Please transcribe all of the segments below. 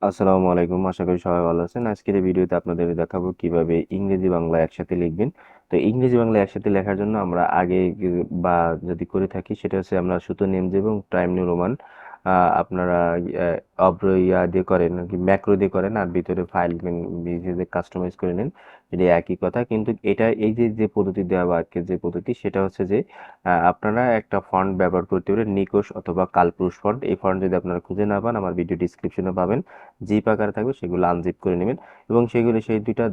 আসসালামু আলাইকুম। আশা করি সবাই ভালো আছেন। আজকের এই ভিডিওতে আপনাদের দেখাবো কিভাবে ইংরেজি বাংলা একসাথে লিখবেন। তো ইংরেজি বাংলা একসাথে লেখার জন্য আমরা আগে বা যদি করে থাকি সেটা হচ্ছে আমরা শুধু নেম দিব এবং টাইম নিউ রোমান। আপনারা অব্র ইয়া দিয়ে করেন নাকি ম্যাক্রো দিয়ে করেন আর ভিতরে ফাইল নিজে কাস্টমাইজ করে নেন, এটা একই কথা। কিন্তু এটা এই যে যে পদ্ধতি দেওয়া বা আজকের যে পদ্ধতি সেটা হচ্ছে যে আপনারা একটা ফন্ট ব্যবহার করতে পারেন, নিকোশ অথবা কালপুরুষ ফন্ট। এই ফন্ট যদি আপনারা খুঁজে না পান আমার ভিডিও ডিসক্রিপশনে পাবেন, জিপ আকারে থাকবে, সেগুলো আনজিপ করে নেবেন এবং সেগুলো সেই দুইটা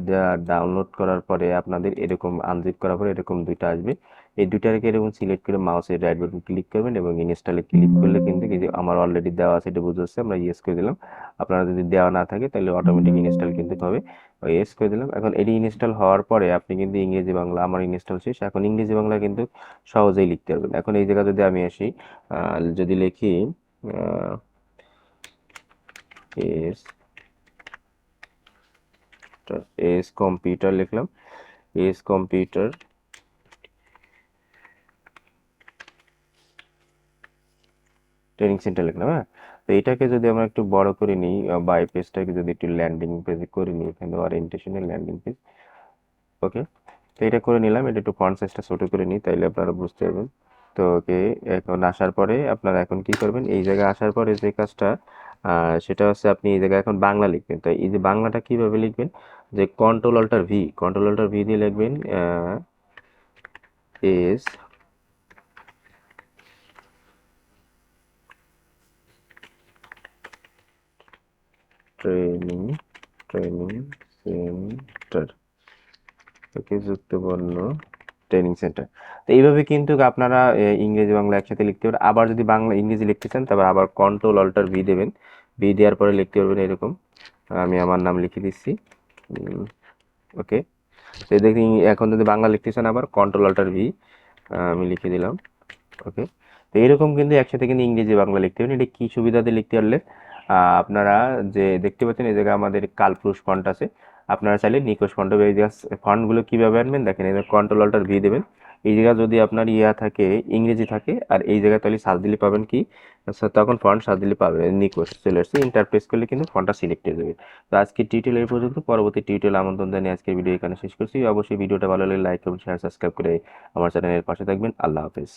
ডাউনলোড করার পরে আপনাদের এরকম আনজিপ করার পরে এরকম দুইটা আসবে। এই দুইটাকে এরকম সিলেক্ট করে মাউসের রাইট বাটন ক্লিক করবেন এবং ইনস্টলে ক্লিক করলে কিন্তু এই যে আমার অলরেডি দেওয়া আছে এটা বুঝতে পারছি, আমরা ইয়েস করে দিলাম। আপনারা যদি দেওয়া না থাকে তাহলে অটোমেটিক ইনস্টল কিন্তু হবে। ইয়েস করে দিলাম। এখন এটি ইনস্টল হওয়ার পরে আপনি কিন্তু ইংরেজি বাংলা, আমার ইনস্টল শেষ, এখন ইংরেজি বাংলা কিন্তু সহজেই লিখতে পারবেন। এখন এই জায়গা যদি আমি আসি, যদি লিখি এস এস কম্পিউটার লিখলাম, এস কম্পিউটার ট্রেনিং সেন্টার লিখলাম। হ্যাঁ, তো এটাকে যদি আমরা একটু বড় করে নিই বা এই পেজটাকে যদি একটু ল্যান্ডিং পেজে করে নিই, এখানে ওরিয়েন্টেশনের ল্যান্ডিং পেজ। ওকে, তো এটা করে নিলাম। এটা একটু ফন্ট সাইজটা ছোট করে নিই, তাইলে আপনারা বুঝতে পারবেন। তো ওকে, এখন আসার পরে আপনারা এখন কি করবেন, এই জায়গায় আসার পরে যে কাজটা সেটা হচ্ছে আপনি এই জায়গায় এখন বাংলা লিখবেন। তো এই যে বাংলাটা কিভাবে লিখবেন, যে কন্ট্রোল অল্টার ভি দিয়ে লিখবেন এস ট্রেনিং ট্রেনিং সেন্টার, ওকে, যুক্তবর্ণ ট্রেনিং সেন্টার। তো এইভাবে কিন্তু আপনারা ইংরেজি বাংলা একসাথে লিখতে পারেন। আবার যদি বাংলা ইংরেজি লিখতে চান তারপর আবার কন্ট্রোল অল্টার ভি দেবেন, ভি দেওয়ার পরে লিখতে পারবেন এরকম। আমি আমার নাম লিখে দিচ্ছি। ওকে, তো দেখি এখন যদি বাংলা লিখতে চান আবার কন্ট্রোল অল্টার ভি আমি লিখে দিলাম। ওকে, তো এরকম কিন্তু একসাথে কিন্তু ইংরেজি বাংলা লিখতে পারেন। এটা কি সুবিধাতে লিখতে পারলে আপনারা যে দেখতে পাচ্ছেন এই জায়গায় আমাদের কালপুরুষ ফন্ট আছে, আপনারা চাইলে নিকোশ ফন্ট এই ফন্টগুলো কীভাবে আনবেন দেখেন, এই কন্ট্রোল অল্টার ভি দেবেন। এই জায়গা যদি আপনার ইয়া থাকে, ইংরেজি থাকে, আর এই জায়গায় তাহলে সার্চ দিলে পাবেন কি, আচ্ছা, তখন ফন্ট সার্চ দিলে পাবেন নিকোশ চলে আসছে, ইন্টারপ্রেস করলে কিন্তু ফন্টটা সিলেক্ট হয়ে যাবে। তো আজকে টিউটোরিয়াল এই পর্যন্ত, পরবর্তী টিউটোরিয়াল আমন্ত্রণ জানিয়ে আজকের ভিডিও এখানে শেষ করছি। অবশ্যই ভিডিওটা ভালো লাগলে লাইক এবং শেয়ার সাবস্ক্রাইব করে আমার চ্যানেলের পাশে থাকবেন। আল্লাহ হাফেজ।